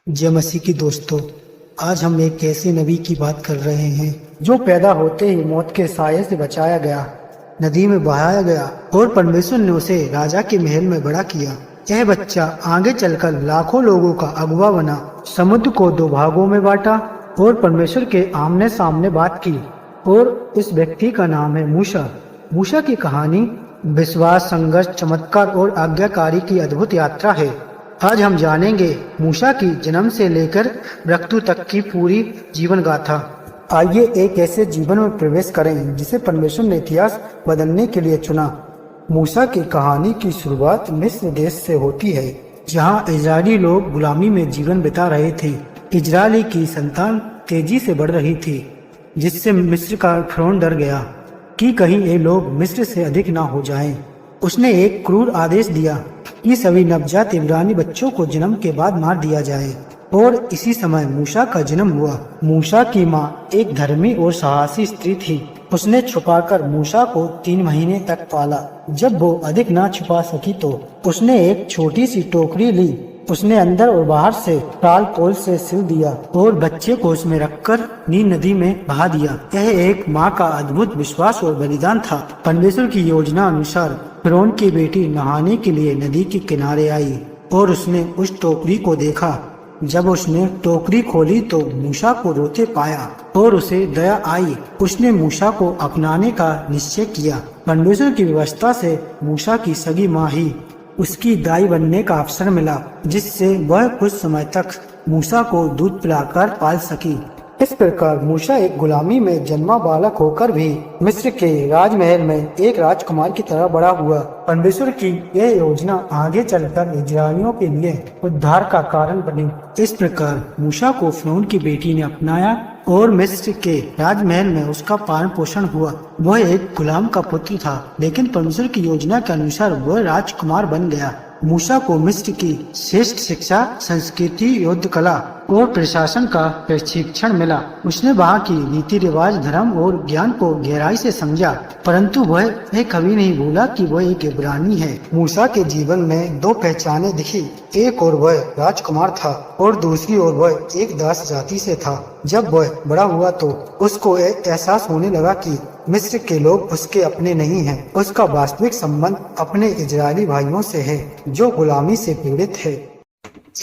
जय मसीह की दोस्तों। आज हम एक ऐसे नबी की बात कर रहे हैं जो पैदा होते ही मौत के साये से बचाया गया, नदी में बहाया गया और परमेश्वर ने उसे राजा के महल में बड़ा किया। यह बच्चा आगे चलकर लाखों लोगों का अगुवा बना, समुद्र को दो भागों में बांटा और परमेश्वर के आमने सामने बात की। और इस व्यक्ति का नाम है मूसा। मूसा की कहानी विश्वास, संघर्ष, चमत्कार और आज्ञाकारी की अद्भुत यात्रा है। आज हम जानेंगे मूसा की जन्म से लेकर मृत्यु तक की पूरी जीवन गाथा। आइए एक ऐसे जीवन में प्रवेश करें जिसे परमेश्वर ने इतिहास बदलने के लिए चुना। मूसा की कहानी की शुरुआत मिस्र देश से होती है, जहां इजरायली लोग गुलामी में जीवन बिता रहे थे। इजरायली की संतान तेजी से बढ़ रही थी, जिससे मिस्र का फ़िरौन डर गया कि कहीं ये लोग मिस्र से अधिक ना हो जाएं। उसने एक क्रूर आदेश दिया कि सभी नवजात इब्रानी बच्चों को जन्म के बाद मार दिया जाए। और इसी समय मूसा का जन्म हुआ। मूसा की माँ एक धर्मी और साहसी स्त्री थी। उसने छुपाकर मूसा को 3 महीने तक पाला। जब वो अधिक ना छुपा सकी तो उसने एक छोटी सी टोकरी ली। उसने अंदर और बाहर से टालकोल से सिल दिया और बच्चे को उसमें रखकर नील नदी में बहा दिया। यह एक माँ का अद्भुत विश्वास और बलिदान था। परमेश्वर की योजना अनुसार फ़िरौन की बेटी नहाने के लिए नदी के किनारे आई और उसने उस टोकरी को देखा। जब उसने टोकरी खोली तो मूसा को रोते पाया और उसे दया आई। उसने मूसा को अपनाने का निश्चय किया। परमेश्वर की व्यवस्था से मूसा की सगी माँ ही उसकी दाई बनने का अवसर मिला, जिससे वह कुछ समय तक मूसा को दूध पिलाकर पाल सकी। इस प्रकार मूसा एक गुलामी में जन्मा बालक होकर भी मिस्र के राजमहल में एक राजकुमार की तरह बड़ा हुआ। परमेश्वर की यह योजना आगे चलकर इजरायलियों के लिए उद्धार का कारण बनी। इस प्रकार मूसा को फ़िरौन की बेटी ने अपनाया और मिस्र के राजमहल में उसका पालन पोषण हुआ। वह एक गुलाम का पुत्र था, लेकिन परमेश्वर की योजना के अनुसार वह राजकुमार बन गया। मूसा को मिस्र की श्रेष्ठ शिक्षा, संस्कृति, युद्ध कला और प्रशासन का प्रशिक्षण मिला। उसने वहाँ की रीति रिवाज, धर्म और ज्ञान को गहराई से समझा, परंतु वह कभी नहीं भूला कि वह एक इब्रानी है। मूसा के जीवन में 2 पहचानें दिखी। एक और वह राजकुमार था और दूसरी ओर वह एक दास जाति से था। जब वह बड़ा हुआ तो उसको एहसास होने लगा कि मिस्र के लोग उसके अपने नहीं हैं। उसका वास्तविक संबंध अपने इजरायली भाइयों से है जो गुलामी से पीड़ित है।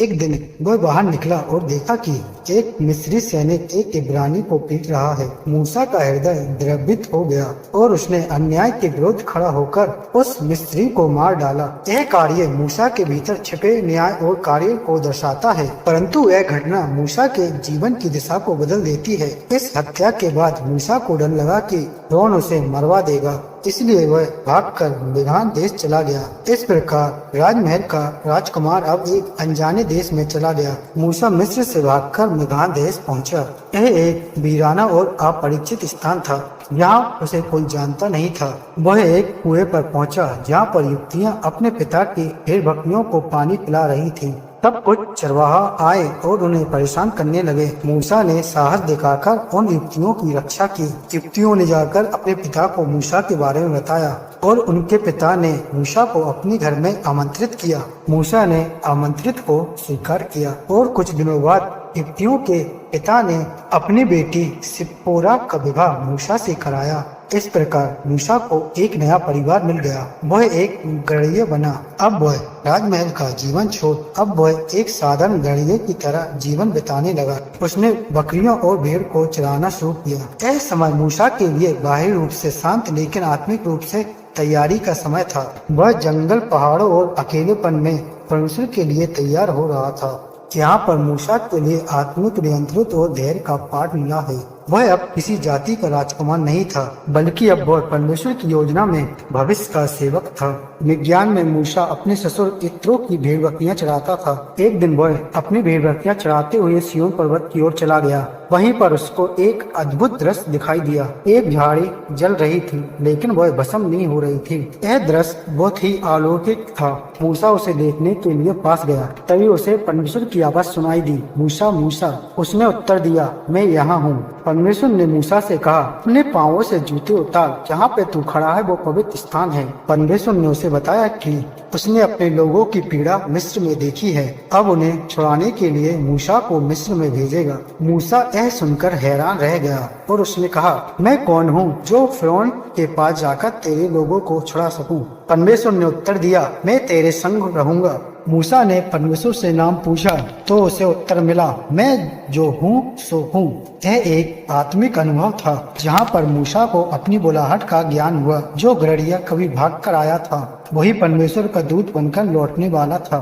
एक दिन वह बाहर निकला और देखा कि एक मिस्री सैनिक एक इब्रानी को पीट रहा है। मूसा का हृदय द्रवित हो गया और उसने अन्याय के विरुद्ध खड़ा होकर उस मिस्री को मार डाला। यह कार्य मूसा के भीतर छिपे न्याय और कार्य को दर्शाता है, परंतु यह घटना मूसा के जीवन की दिशा को बदल देती है। इस हत्या के बाद मूसा को डर लगा कि फ़िरौन उसे मरवा देगा, इसलिए वह भागकर मिघान देश चला गया। इस प्रकार राजमहल का राजकुमार अब एक अनजाने देश में चला गया। मूसा मिस्र से भागकर मिघान देश पहुंचा। यह एक वीराना और अपरिचित स्थान था। यहाँ उसे कोई जानता नहीं था। वह एक कुएं पर पहुंचा, जहाँ पर युवतियाँ अपने पिता की भेड़ बकरियों को पानी पिला रही थीं। तब कुछ चरवाहा आए और उन्हें परेशान करने लगे। मूसा ने साहस दिखाकर उन युवतियों की रक्षा की। युवतियों ने जाकर अपने पिता को मूसा के बारे में बताया और उनके पिता ने मूसा को अपने घर में आमंत्रित किया। मूसा ने आमंत्रित को स्वीकार किया और कुछ दिनों बाद युवतियों के पिता ने अपनी बेटी सिप्पोरा का विवाह मूसा से कराया। इस प्रकार मूसा को एक नया परिवार मिल गया। वह एक गृहस्थ बना। अब वह राजमहल का जीवन छोड़ अब वह एक साधारण गृहस्थ की तरह जीवन बिताने लगा। उसने बकरियों और भेड़ को चराना शुरू किया। यह समय मूसा के लिए बाहरी रूप से शांत लेकिन आत्मिक रूप से तैयारी का समय था। वह जंगल, पहाड़ों और अकेलेपन में परमेश्वर के लिए तैयार हो रहा था। यहाँ पर मूसा के लिए आत्मिक नियंत्रित और धैर्य का पाठ मिला है। वह अब किसी जाति का राजकुमार नहीं था, बल्कि अब वह परमेश्वर की योजना में भविष्य का सेवक था। विज्ञान में मूसा अपने ससुर इत्रो की भेड़ बकरियां चराता था। एक दिन वह अपनी भेड़ बकरियां चराते हुए सिय्योन पर्वत की ओर चला गया। वहीं पर उसको एक अद्भुत दृश्य दिखाई दिया। एक झाड़ी जल रही थी लेकिन वह भस्म नहीं हो रही थी। यह दृश्य बहुत ही अलौकिक था। मूसा उसे देखने के लिए पास गया। तभी उसे परमेश्वर की आवाज सुनाई दी, मूसा मूसा। उसने उत्तर दिया, मैं यहाँ हूँ। परमेश्वर ने मूसा से कहा, अपने पाँवों से जूते उतार, जहाँ पे तू खड़ा है वो पवित्र स्थान है। परमेश्वर ने उसे बताया कि उसने अपने लोगों की पीड़ा मिस्र में देखी है, अब उन्हें छुड़ाने के लिए मूसा को मिस्र में भेजेगा। मूसा यह सुनकर हैरान रह गया और उसने कहा, मैं कौन हूँ जो फिरौन के पास जाकर तेरे लोगों को छुड़ा सकूं? परमेश्वर ने उत्तर दिया, मैं तेरे संग रहूंगा। मूसा ने परमेश्वर से नाम पूछा तो उसे उत्तर मिला, मैं जो हूँ सो हूँ। यह एक आत्मिक अनुभव था जहाँ पर मूसा को अपनी बुलाहट का ज्ञान हुआ। जो गड़िया कभी भाग कर आया था वही परमेश्वर का दूत बनकर लौटने वाला था।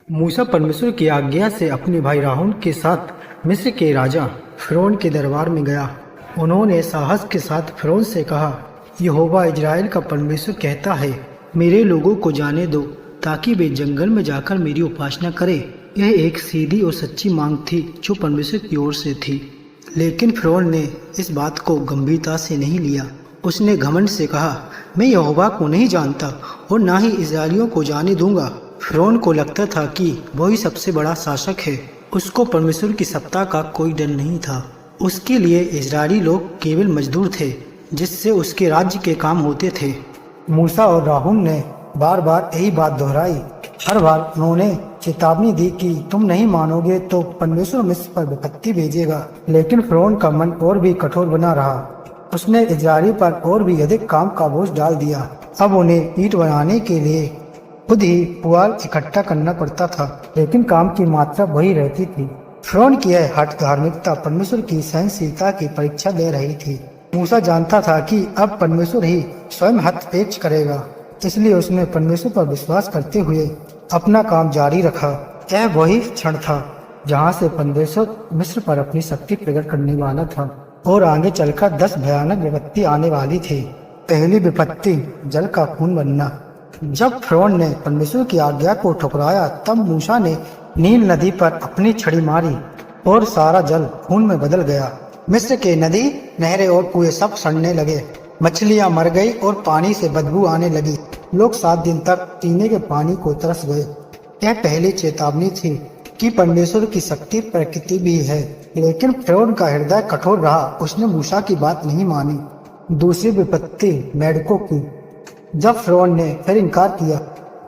मूसा परमेश्वर की आज्ञा से अपने भाई राहुल के साथ मिस्र के राजा फिरौन के दरबार में गया। उन्होंने साहस के साथ फिरौन से कहा, यहोवा इजराइल का परमेश्वर कहता है, मेरे लोगों को जाने दो ताकि वे जंगल में जाकर मेरी उपासना करें। यह एक सीधी और सच्ची मांग थी जो परमेश्वर की ओर से थी। लेकिन फिरौन ने इस बात को गंभीरता से नहीं लिया। उसने घमंड से कहा, मैं यहोवा को नहीं जानता और ना ही इजराइलियों को जाने दूंगा। फिरौन को लगता था कि वही सबसे बड़ा शासक है। उसको परमेश्वर की सत्ता का कोई डर नहीं था। उसके लिए इजरायली लोग केवल मजदूर थे जिससे उसके राज्य के काम होते थे। मूसा और राहुल ने बार बार यही बात दोहराई। हर बार उन्होंने चेतावनी दी कि तुम नहीं मानोगे तो परमेश्वर मिस्र पर विपत्ति भेजेगा। लेकिन फिरौन का मन और भी कठोर बना रहा। उसने इजरायली पर और भी अधिक काम का बोझ डाल दिया। अब उन्हें ईंट बनाने के लिए खुद ही पुआल इकट्ठा करना पड़ता था, लेकिन काम की मात्रा वही रहती थी। फिरौन की यह हठ धार्मिकता परमेश्वर की सहनशीलता की परीक्षा ले रही थी। मूसा जानता था कि अब परमेश्वर ही स्वयं हस्तक्षेप करेगा, इसलिए उसने परमेश्वर पर विश्वास करते हुए अपना काम जारी रखा। यह वही क्षण था जहाँ से परमेश्वर मिस्र पर अपनी शक्ति प्रकट करने वाला था और आगे चलकर 10 भयानक विपत्ति आने वाली थी। पहली विपत्ति, जल का खून बनना। जब फिरौन ने परमेश्वर की आज्ञा को ठुकराया तब मूसा ने नील नदी पर अपनी छड़ी मारी और सारा जल खून में बदल गया। मिस्र के नदी, नहरें और कुएं सब सड़ने लगे। मछलियां मर गई और पानी से बदबू आने लगी। लोग 7 दिन तक पीने के पानी को तरस गए। यह पहली चेतावनी थी कि परमेश्वर की शक्ति प्रकृति भी है। लेकिन फिरौन का हृदय कठोर रहा। उसने मूसा की बात नहीं मानी। दूसरी विपत्ति, मेढ़कों की। जब फिरौन ने फिर इनकार किया,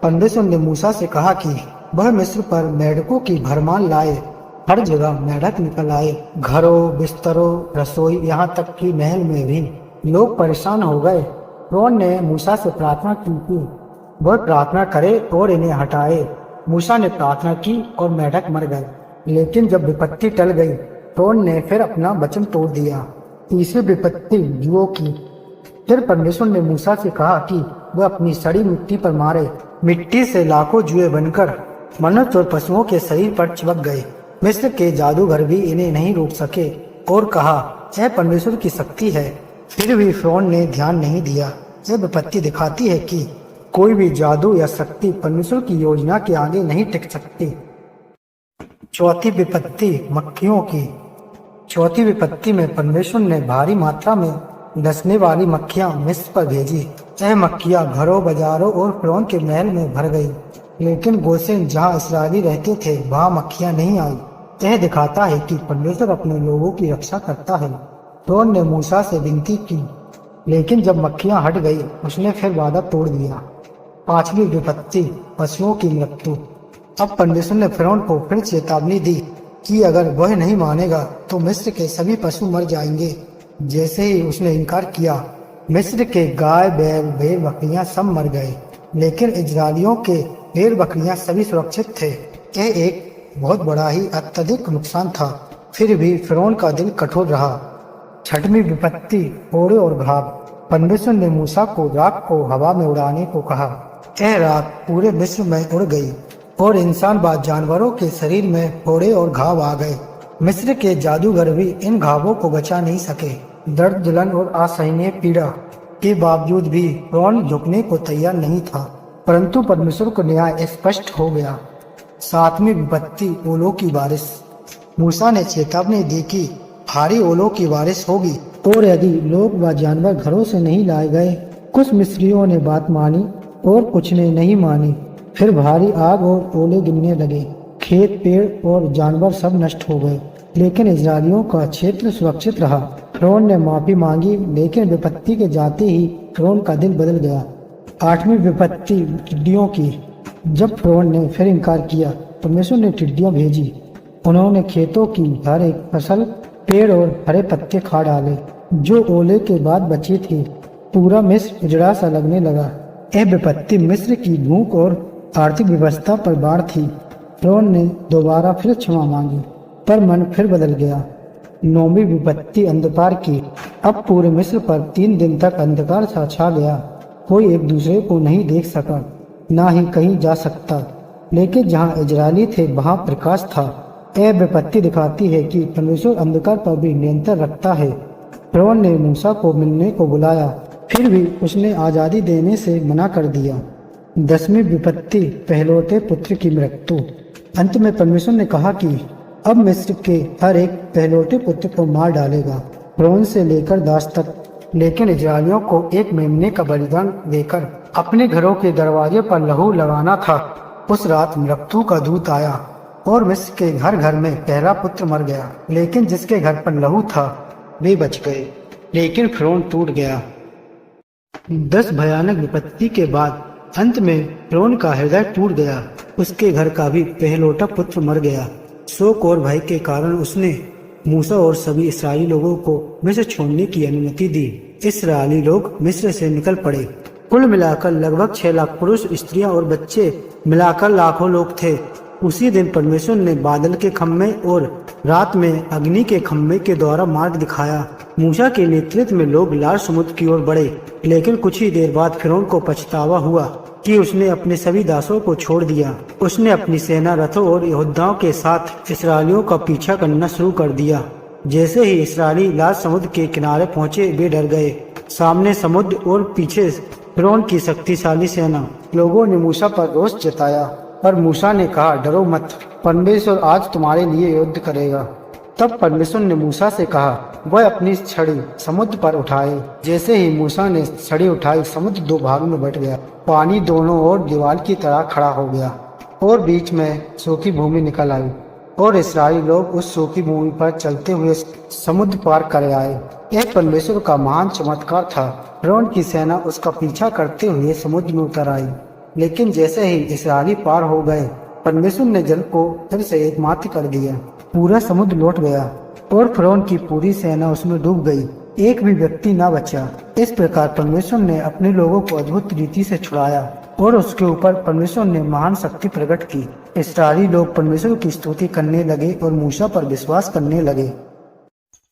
परमेश्वर ने मूसा से कहा कि वह मिस्र पर मेढ़कों की भरमार लाए। हर जगह मेढक निकल आए, घरों, बिस्तरों, रसोई, यहाँ तक कि महल में भी। लोग परेशान हो गए। फिरौन ने मूसा से प्रार्थना की कि वह प्रार्थना करे और इन्हें हटाए। मूसा ने प्रार्थना की और मेढक मर गए। लेकिन जब विपत्ति टल गई, फिरौन ने फिर अपना वचन तोड़ दिया। तीसरी विपत्ति, जुओं की। फिर परमेश्वर ने मूसा से कहा कि वह अपनी सड़ी मिट्टी पर मारे। मिट्टी से लाखों जुए बनकर मनुष्य और पशुओं के शरीर पर चिपक गए। मिस्र के जादूगर भी इन्हें नहीं रोक सके और कहा, यह परमेश्वर की शक्ति है। फिर भी फिरौन ने ध्यान नहीं दिया। यह विपत्ति दिखाती है कि कोई भी जादू या शक्ति परमेश्वर की योजना के आगे नहीं टिक सकती। चौथी विपत्ति, मक्खियों की। चौथी विपत्ति में परमेश्वर ने भारी मात्रा में डसने वाली मक्खियां मिस्र पर भेजी। यह मक्खियां घरों, बाजारों और फिरौन के महल में भर गई। लेकिन गोसेन, जहां इस्राएली रहते थे, वहां मक्खियां नहीं आई। यह दिखाता है कि परमेश्वर अपने लोगों की रक्षा करता है। फिरौन ने मूसा से विनती की, लेकिन जब मक्खियां हट गई, उसने फिर वादा तोड़ दिया। पांचवी विपत्ति, पशुओं की मृत्यु। अब परमेश्वर ने फिरौन को फिर चेतावनी दी कि अगर वह नहीं मानेगा तो मिस्र के सभी पशु मर जाएंगे। जैसे ही उसने इनकार किया, मिस्र के गाय, बैल, भेड़, बकरियां सब मर गए। लेकिन इजरायलियों के भेड़ बकरियां सभी सुरक्षित थे। यह एक बहुत बड़ा ही अत्यधिक नुकसान था। फिर भी फिरौन का दिल कठोर रहा। छठवीं विपत्ति, फोड़े और घाव। परमेश्वर ने मूसा को राख को हवा में उड़ाने को कहा। यह राख पूरे मिस्र में उड़ गई और इंसान व जानवरों के शरीर में फोड़े और घाव आ गए। मिस्र के जादूगर भी इन घावों को बचा नहीं सके। दर्द, जलन और असहनीय पीड़ा के बावजूद भी फिरौन झुकने को तैयार नहीं था, परंतु परमेश्वर को न्याय स्पष्ट हो गया। सातवीं विपत्ति, ओलों की बारिश। मूसा ने चेतावनी दी कि भारी ओलों की बारिश होगी और यदि लोग व जानवर घरों से नहीं लाए गए। कुछ मिस्रियों ने बात मानी और कुछ ने नहीं मानी। फिर भारी आग और ओले गिरने लगे। खेत, पेड़ और जानवर सब नष्ट हो गए, लेकिन इजरायलियों का क्षेत्र सुरक्षित रहा। फिरौन ने माफी मांगी, लेकिन विपत्ति के जाते ही फिरौन का दिल बदल गया। 8वीं विपत्ति टिड्डियों की। जब फिरौन ने फिर इनकार किया, परमेश्वर ने टिड्डियां भेजी। उन्होंने खेतों की हर एक फसल, पेड़ और हरे पत्ते खा डाले जो ओले के बाद बची थी। पूरा मिस्र उजड़ा सा लगने लगा। यह विपत्ति मिस्र की भूख और आर्थिक व्यवस्था पर बाढ़ थी। फिरौन ने दोबारा फिर क्षमा मांगी, पर मन फिर बदल गया। 9वीं विपत्ति अंधकार की। अब पूरे मिस्र पर 3 दिन तक अंधकार सा छा गया। कोई एक दूसरे को नहीं देख सका, ना ही कहीं जा सकता। लेकिन जहाँ इजरायली थे वहाँ प्रकाश था। यह विपत्ति दिखाती है कि परमेश्वर अंधकार पर भी नियंत्रण रखता है। फिरौन ने मूसा को मिलने को बुलाया, फिर भी उसने आज़ादी देने से मना कर दिया। 10वीं विपत्ति पहलौठे पुत्र की मृत्यु। अंत में परमेश्वर ने कहा कि अब मिस्र के हर एक पहलौठे पुत्र को मार डालेगा, फिरौन से लेकर दास तक। लेकिन इजरायलियों को एक मेमने का बलिदान देकर अपने घरों के दरवाजे पर लहू लगाना था। उस रात मृत्यु का दूत आया और मिस्र के घर घर में पहला पुत्र मर गया, लेकिन जिसके घर पर लहू था वे बच गए। लेकिन फिरौन टूट गया। 10 भयानक विपत्ति के बाद अंत में फिरौन का हृदय टूट गया। उसके घर का भी पहलौठा पुत्र मर गया। शोक और भय के कारण उसने मूसा और सभी इस्राएली लोगों को मिस्र छोड़ने की अनुमति दी। इस्राएली लोग मिस्र से निकल पड़े। कुल मिलाकर लगभग 6 लाख पुरुष, स्त्रियां और बच्चे मिलाकर लाखों लोग थे। उसी दिन परमेश्वर ने बादल के खम्भे और रात में अग्नि के खम्भे के द्वारा मार्ग दिखाया। मूसा के नेतृत्व में लोग लाल समुद्र की ओर बढ़े। लेकिन कुछ ही देर बाद फिरौन को पछतावा हुआ कि उसने अपने सभी दासों को छोड़ दिया। उसने अपनी सेना, रथों और योद्धाओं के साथ इस्राएलियों का पीछा करना शुरू कर दिया। जैसे ही इस्राएली लाल समुद्र के किनारे पहुंचे, वे डर गए। सामने समुद्र और पीछे फिरौन की शक्तिशाली सेना। लोगों ने मूसा पर रोष जताया, पर मूसा ने कहा, डरो मत, परमेश्वर आज तुम्हारे लिए युद्ध करेगा। तब परमेश्वर ने मूसा से कहा वह अपनी छड़ी समुद्र पर उठाए। जैसे ही मूसा ने छड़ी उठाई, समुद्र 2 भाग में बट गया। पानी दोनों ओर दीवार की तरह खड़ा हो गया और बीच में सूखी भूमि निकल आई और इस्राएली लोग उस सूखी भूमि पर चलते हुए समुद्र पार कर आए। यह परमेश्वर का महान चमत्कार था। फिरौन की सेना उसका पीछा करते हुए समुद्र में उतर आई। लेकिन जैसे ही इस्राएली पार हो गए, परमेश्वर ने जल को फिर से एकमात्र कर दिया। पूरा समुद्र लौट गया और फिरौन की पूरी सेना उसमें डूब गई। एक भी व्यक्ति न बचा। इस प्रकार परमेश्वर ने अपने लोगों को अद्भुत रीति से छुड़ाया और उसके ऊपर परमेश्वर ने महान शक्ति प्रकट की। इस्राएली लोग परमेश्वर की स्तुति करने लगे और मूसा पर विश्वास करने लगे।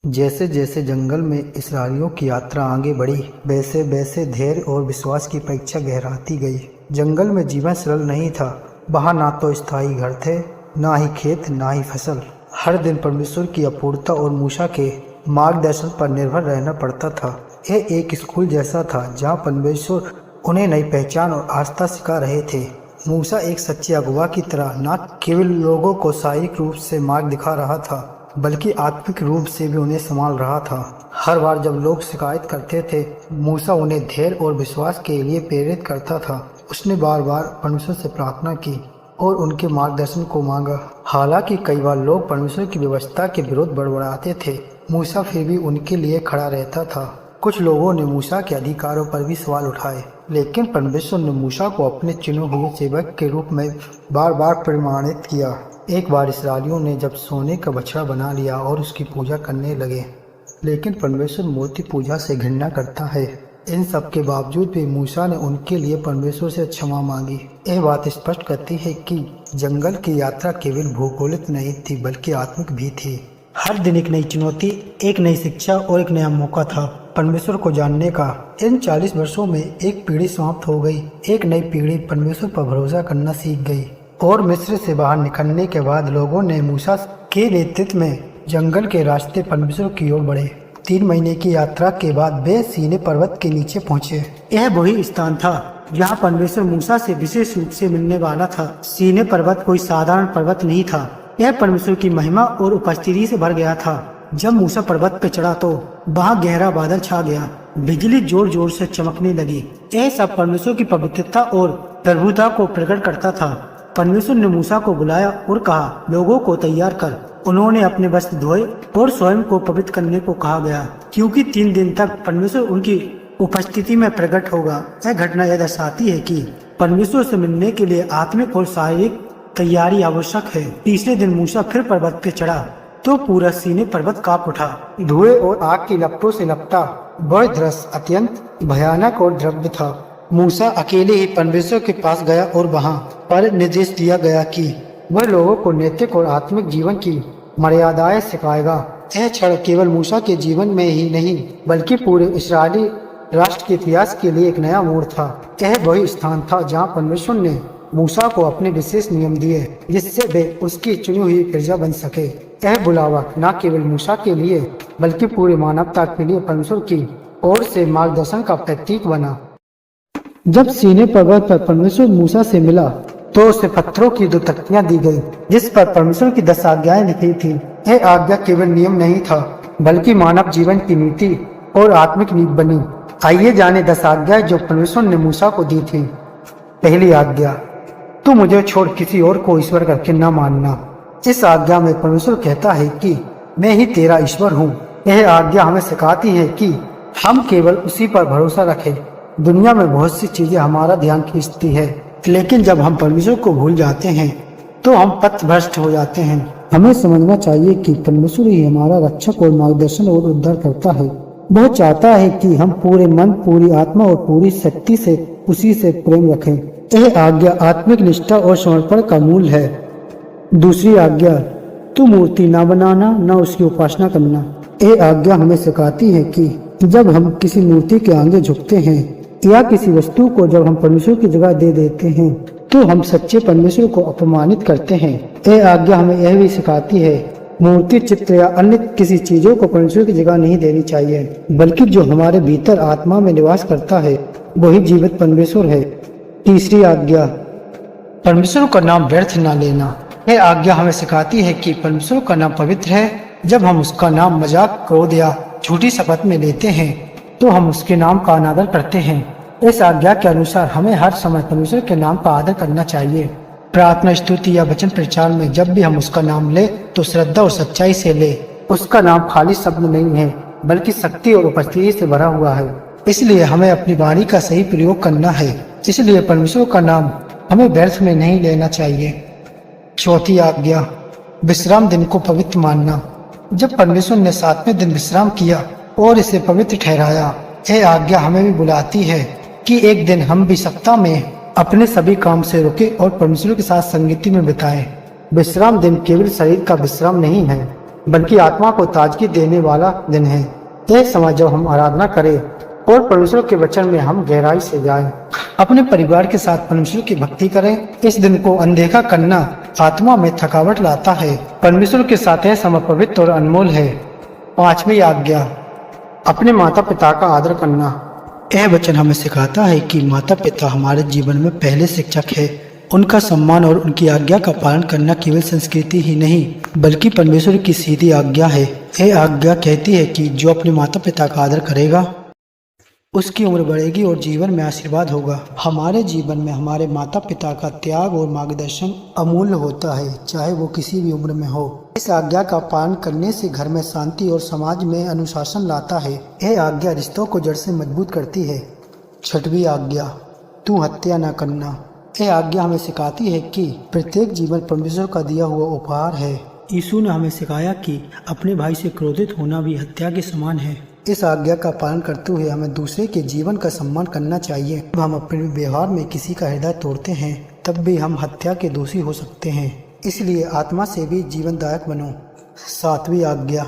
जैसे जैसे जंगल में इस्राएलियों की यात्रा आगे बढ़ी, वैसे वैसे धैर्य और विश्वास की परीक्षा गहराती गई। जंगल में जीवन सरल नहीं था। वहाँ ना तो स्थायी घर थे, ना ही खेत, ना ही फसल। हर दिन परमेश्वर की अपूर्णता और मूसा के मार्गदर्शन पर निर्भर रहना पड़ता था। यह एक स्कूल जैसा था जहाँ परमेश्वर उन्हें नई पहचान और आस्था सिखा रहे थे। मूसा एक सच्चे अगुवा की तरह न केवल लोगों को शारीरिक रूप से मार्ग दिखा रहा था, बल्कि आत्मिक रूप से भी उन्हें संभाल रहा था। हर बार जब लोग शिकायत करते थे, मूसा उन्हें धैर्य और विश्वास के लिए प्रेरित करता था। उसने बार बार परमेश्वर से प्रार्थना की और उनके मार्गदर्शन को मांगा। हालांकि कई बार लोग परमेश्वर की व्यवस्था के विरुद्ध बड़बड़ाते थे, मूसा फिर भी उनके लिए खड़ा रहता था। कुछ लोगों ने मूसा के अधिकारों पर भी सवाल उठाए, लेकिन परमेश्वर ने मूसा को अपने चुने हुए सेवक के रूप में बार बार प्रमाणित किया। एक बार इस्राएलियों ने जब सोने का बछड़ा बना लिया और उसकी पूजा करने लगे, लेकिन परमेश्वर मूर्ति पूजा से घृणा करता है। इन सब के बावजूद भी मूसा ने उनके लिए परमेश्वर से क्षमा मांगी। यह बात स्पष्ट करती है कि जंगल की यात्रा केवल भौगोलिक नहीं थी, बल्कि आत्मिक भी थी। हर दिन एक नई चुनौती, एक नई शिक्षा और एक नया मौका था परमेश्वर को जानने का। इन 40 वर्षों में एक पीढ़ी समाप्त हो गई। एक नई पीढ़ी परमेश्वर पर भरोसा करना सीख गई और मिस्र से बाहर निकलने के बाद लोगों ने मूसा के नेतृत्व में जंगल के रास्ते परमेश्वर की ओर बढ़े। 3 महीने की यात्रा के बाद वे सीने पर्वत के नीचे पहुंचे। यह वही स्थान था जहां परमेश्वर मूसा से विशेष रूप से मिलने वाला था। सीने पर्वत कोई साधारण पर्वत नहीं था। यह परमेश्वर की महिमा और उपस्थिति से भर गया था। जब मूसा पर्वत पे चढ़ा तो वहाँ गहरा बादल छा गया, बिजली जोर जोर से चमकने लगी। यह सब परमेश्वर की पवित्रता और प्रभुता को प्रकट करता था। परमेश्वर ने मूसा को बुलाया और कहा, लोगों को तैयार कर। उन्होंने अपने वस्त्र धोए और स्वयं को पवित्र करने को कहा गया, क्योंकि 3 दिन तक परमेश्वर उनकी उपस्थिति में प्रकट होगा। यह घटना यह दर्शाती है कि परमेश्वर से मिलने के लिए आत्मिक और शारीरिक तैयारी आवश्यक है। तीसरे दिन मूसा फिर पर्वत पे चढ़ा तो पूरा सीने पर्वत कांप उठा। धुएं और आग की लपटों से लपटा वह दृश्य अत्यंत भयानक और द्रव्य था। मूसा अकेले ही परमेश्वर के पास गया और वहां पर निर्देश दिया गया कि वह लोगों को नैतिक और आत्मिक जीवन की मर्यादाएं सिखाएगा। यह क्षण केवल मूसा के जीवन में ही नहीं बल्कि पूरे इस्राएली राष्ट्र के इतिहास के लिए एक नया मोड़ था। यह वही स्थान था जहां परमेश्वर ने मूसा को अपने विशेष नियम दिए, जिससे वे उसकी चुनी हुई प्रजा बन सके। यह बुलावा न केवल मूसा के लिए बल्कि पूरी मानवता के लिए परमेश्वर की ओर से मार्गदर्शन का प्रतीक बना। जब सीने पर्वत पर परमेश्वर मूसा से मिला तो उसे पत्थरों की 2 तख्तियां दी गई, जिस पर परमेश्वर की 10 आज्ञाएं लिखी थी। यह आज्ञा केवल नियम नहीं था बल्कि मानव जीवन की नीति और आत्मिक नींव बनी। आइए जाने 10 आज्ञाएं जो परमेश्वर ने मूसा को दी थी। पहली आज्ञा, तू मुझे छोड़ किसी और को ईश्वर करके न मानना। इस आज्ञा में परमेश्वर कहता है कि मैं ही तेरा ईश्वर हूँ। यह आज्ञा हमें सिखाती है कि हम केवल उसी पर भरोसा रखें। दुनिया में बहुत सी चीजें हमारा ध्यान खींचती है, लेकिन जब हम परमेश्वर को भूल जाते हैं तो हम पथभ्रष्ट हो जाते हैं। हमें समझना चाहिए कि परमेश्वर ही हमारा रक्षक और मार्गदर्शन और उद्धार करता है। वह चाहता है कि हम पूरे मन, पूरी आत्मा और पूरी शक्ति से उसी से प्रेम रखें। यह आज्ञा आत्मिक निष्ठा और समर्पण का मूल है। दूसरी आज्ञा, तू मूर्ति न बनाना, न उसकी उपासना करना। यह आज्ञा हमें सिखाती है कि जब हम किसी मूर्ति के आगे झुकते हैं या किसी वस्तु को जब हम परमेश्वर की जगह दे देते हैं तो हम सच्चे परमेश्वर को अपमानित करते हैं। यह आज्ञा हमें यह भी सिखाती है मूर्ति, चित्र या अन्य किसी चीजों को परमेश्वर की जगह नहीं देनी चाहिए, बल्कि जो हमारे भीतर आत्मा में निवास करता है वही जीवित परमेश्वर है। तीसरी आज्ञा, परमेश्वर का नाम व्यर्थ न लेना। यह आज्ञा हमें सिखाती है कि परमेश्वर का नाम पवित्र है। जब हम उसका नाम मजाक, क्रोध या झूठी शपथ में लेते हैं तो हम उसके नाम का अनादर करते हैं। इस आज्ञा के अनुसार हमें हर समय परमेश्वर के नाम का आदर करना चाहिए। प्रार्थना, स्तुति या वचन प्रचार में जब भी हम उसका नाम ले तो श्रद्धा और सच्चाई से ले। उसका नाम खाली शब्द नहीं है बल्कि शक्ति और उपस्थिति से भरा हुआ है, इसलिए हमें अपनी वाणी का सही प्रयोग करना है। इसलिए परमेश्वर का नाम हमें व्यर्थ में नहीं लेना चाहिए। चौथी आज्ञा, विश्राम दिन को पवित्र मानना। जब परमेश्वर ने 7वें दिन विश्राम किया और इसे पवित्र ठहराया, यह आज्ञा हमें भी बुलाती है कि एक दिन हम भी सप्ताह में अपने सभी काम से रुके और परमेश्वर के साथ संगति में बिताएं। विश्राम दिन केवल शरीर का विश्राम नहीं है बल्कि आत्मा को ताजगी देने वाला दिन है। यह समय जब हम आराधना करें और परमेश्वर के वचन में हम गहराई से जाएं, अपने परिवार के साथ परमेश्वर की भक्ति करें। इस दिन को अनदेखा करना आत्मा में थकावट लाता है। परमेश्वर के साथ यह समय पवित्र और अनमोल है। पांचवी आज्ञा, अपने माता पिता का आदर करना। यह वचन हमें सिखाता है कि माता पिता हमारे जीवन में पहले शिक्षक है। उनका सम्मान और उनकी आज्ञा का पालन करना केवल संस्कृति ही नहीं बल्कि परमेश्वर की सीधी आज्ञा है। यह आज्ञा कहती है कि जो अपने माता पिता का आदर करेगा उसकी उम्र बढ़ेगी और जीवन में आशीर्वाद होगा। हमारे जीवन में हमारे माता पिता का त्याग और मार्गदर्शन अमूल्य होता है, चाहे वो किसी भी उम्र में हो। इस आज्ञा का पालन करने से घर में शांति और समाज में अनुशासन लाता है। यह आज्ञा रिश्तों को जड़ से मजबूत करती है। छठवीं आज्ञा, तू हत्या न करना। यह आज्ञा हमें सिखाती है कि प्रत्येक जीवन परमेश्वर का दिया हुआ उपहार है। यीशु ने हमें सिखाया कि अपने भाई से क्रोधित होना भी हत्या के समान है। इस आज्ञा का पालन करते हुए हमें दूसरे के जीवन का सम्मान करना चाहिए। जब हम अपने व्यवहार में किसी का हृदय तोड़ते हैं तब भी हम हत्या के दोषी हो सकते हैं, इसलिए आत्मा से भी जीवनदायक बनो। सातवीं आज्ञा,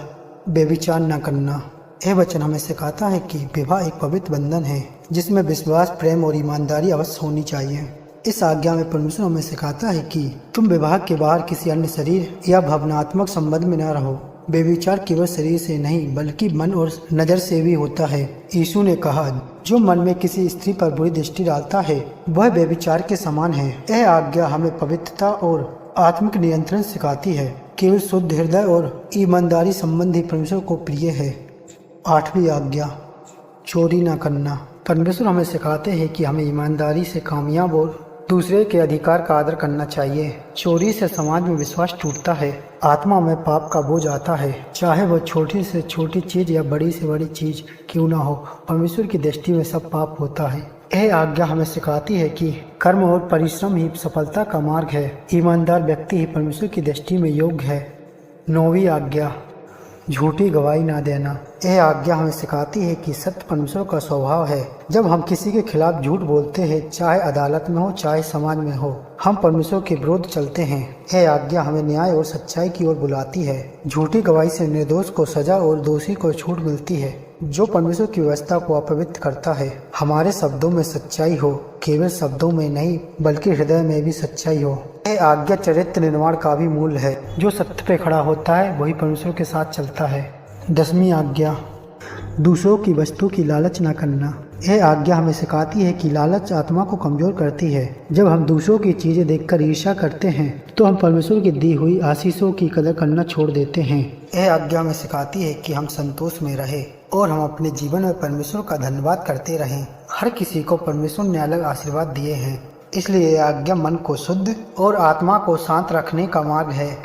व्यभिचार न करना। यह वचन हमें सिखाता है कि विवाह एक पवित्र बंधन है जिसमें विश्वास, प्रेम और ईमानदारी अवश्य होनी चाहिए। इस आज्ञा में परमेश्वर हमें सिखाता है कि तुम विवाह के बाहर किसी अन्य शरीर या भावनात्मक संबंध में न रहो। व्यभिचार केवल शरीर से नहीं बल्कि मन और नजर से भी होता है। यीशु ने कहा, जो मन में किसी स्त्री पर बुरी दृष्टि डालता है वह व्यभिचार के समान है। यह आज्ञा हमें पवित्रता और आत्मिक नियंत्रण सिखाती है। केवल शुद्ध हृदय और ईमानदारी संबंधी परमेश्वर को प्रिय है। 8वीं आज्ञा, चोरी न करना। परमेश्वर हमें सिखाते हैं कि हमें ईमानदारी से कामयाब और दूसरे के अधिकार का आदर करना चाहिए। चोरी से समाज में विश्वास टूटता है, आत्मा में पाप का बोझ आता है, चाहे वह छोटी से छोटी चीज या बड़ी से बड़ी चीज क्यों ना हो। परमेश्वर की दृष्टि में सब पाप होता है। यह आज्ञा हमें सिखाती है कि कर्म और परिश्रम ही सफलता का मार्ग है। ईमानदार व्यक्ति ही परमेश्वर की दृष्टि में योग्य है। 9वीं आज्ञा, झूठी गवाही ना देना। यह आज्ञा हमें सिखाती है कि सत्य परमेश्वर का स्वभाव है। जब हम किसी के खिलाफ झूठ बोलते हैं, चाहे अदालत में हो चाहे समाज में हो, हम परमेश्वर के विरुद्ध चलते हैं। यह आज्ञा हमें न्याय और सच्चाई की ओर बुलाती है। झूठी गवाही से निर्दोष को सजा और दोषी को छूट मिलती है, जो परमेश्वर की व्यवस्था को अपवित्र करता है। हमारे शब्दों में सच्चाई हो, केवल शब्दों में नहीं बल्कि हृदय में भी सच्चाई हो। यह आज्ञा चरित्र निर्माण का भी मूल है। जो सत्य पे खड़ा होता है वही परमेश्वर के साथ चलता है। 10वीं आज्ञा, दूसरों की वस्तु की लालच न करना। यह आज्ञा हमें सिखाती है कि लालच आत्मा को कमजोर करती है। जब हम दूसरों की चीजें देखकर ईर्ष्या करते हैं तो हम परमेश्वर की दी हुई आशीषों की कदर करना छोड़ देते हैं। यह आज्ञा हमें सिखाती है कि हम संतोष में रहें और हम अपने जीवन में परमेश्वर का धन्यवाद करते रहें। हर किसी को परमेश्वर ने अलग आशीर्वाद दिए हैं, इसलिए यह आज्ञा मन को शुद्ध और आत्मा को शांत रखने का मार्ग है।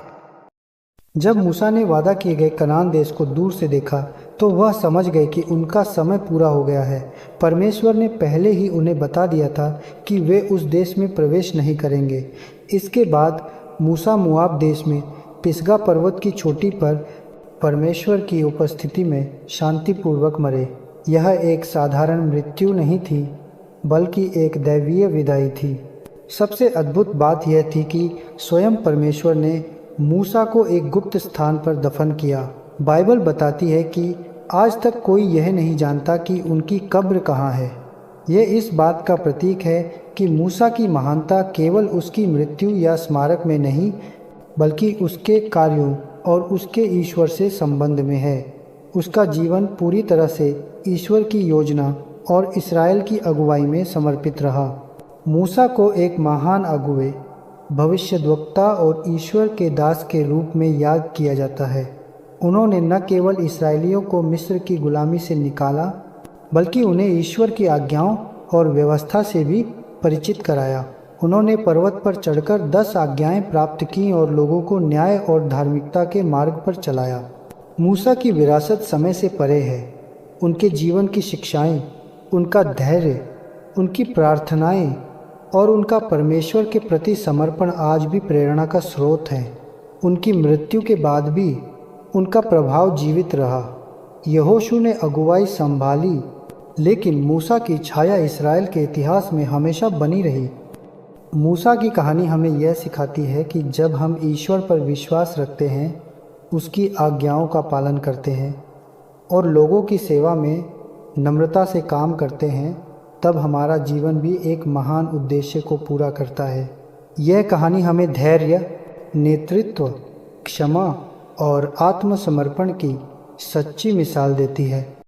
जब मूसा ने वादा किए गए कनान देश को दूर से देखा तो वह समझ गए कि उनका समय पूरा हो गया है। परमेश्वर ने पहले ही उन्हें बता दिया था कि वे उस देश में प्रवेश नहीं करेंगे। इसके बाद मूसा मोआब देश में पिसगा पर्वत की चोटी पर परमेश्वर की उपस्थिति में शांतिपूर्वक मरे। यह एक साधारण मृत्यु नहीं थी बल्कि एक दैवीय विदाई थी। सबसे अद्भुत बात यह थी कि स्वयं परमेश्वर ने मूसा को एक गुप्त स्थान पर दफन किया। बाइबल बताती है कि आज तक कोई यह नहीं जानता कि उनकी कब्र कहाँ है। यह इस बात का प्रतीक है कि मूसा की महानता केवल उसकी मृत्यु या स्मारक में नहीं बल्कि उसके कार्यों और उसके ईश्वर से संबंध में है। उसका जीवन पूरी तरह से ईश्वर की योजना और इस्राएल की अगुवाई में समर्पित रहा। मूसा को एक महान अगुवे, भविष्यद्वक्ता और ईश्वर के दास के रूप में याद किया जाता है। उन्होंने न केवल इस्राएलियों को मिस्र की गुलामी से निकाला बल्कि उन्हें ईश्वर की आज्ञाओं और व्यवस्था से भी परिचित कराया। उन्होंने पर्वत पर चढ़कर 10 आज्ञाएं प्राप्त की और लोगों को न्याय और धार्मिकता के मार्ग पर चलाया। मूसा की विरासत समय से परे है। उनके जीवन की शिक्षाएं, उनका धैर्य, उनकी प्रार्थनाएं और उनका परमेश्वर के प्रति समर्पण आज भी प्रेरणा का स्रोत है। उनकी मृत्यु के बाद भी उनका प्रभाव जीवित रहा। यहोशू ने अगुवाई संभाली, लेकिन मूसा की छाया इस्राएल के इतिहास में हमेशा बनी रही। मूसा की कहानी हमें यह सिखाती है कि जब हम ईश्वर पर विश्वास रखते हैं, उसकी आज्ञाओं का पालन करते हैं और लोगों की सेवा में नम्रता से काम करते हैं, तब हमारा जीवन भी एक महान उद्देश्य को पूरा करता है। यह कहानी हमें धैर्य, नेतृत्व, क्षमा और आत्मसमर्पण की सच्ची मिसाल देती है।